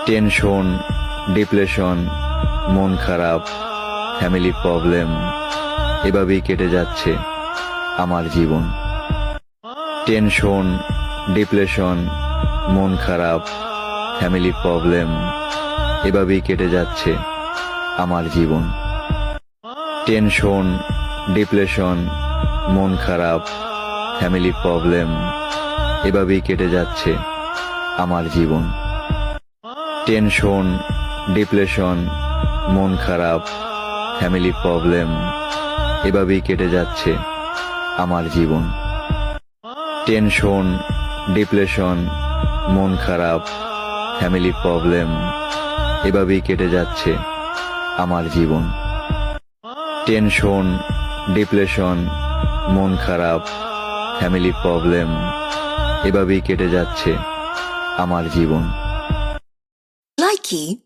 Tension, depression, মন খারাপ, family problem, এভাবেই কেটে যাচ্ছে আমার জীবন। টেনশন, ডিপ্রেশন, মন খারাপ, ফ্যামিলি প্রবলেম, এভাবেই কেটে যাচ্ছে আমার জীবন। টেনশন, ডিপ্রেশন, মন খারাপ, ফ্যামিলি প্রবলেম, এভাবেই কেটে যাচ্ছে আমার জীবন। টেনশন, ডিপ্রেশন, মন খারাপ, ফ্যামিলি প্রবলেম, এভাবেই কেটে যাচ্ছে আমার জীবন। টেনশন, ডিপ্রেশন, মন খারাপ, ফ্যামিলি প্রবলেম, এভাবেই কেটে যাচ্ছে আমার জীবন। টেনশন, ডিপ্রেশন, মন খারাপ, ফ্যামিলি প্রবলেম, এভাবেই কেটে যাচ্ছে আমার জীবন। Likey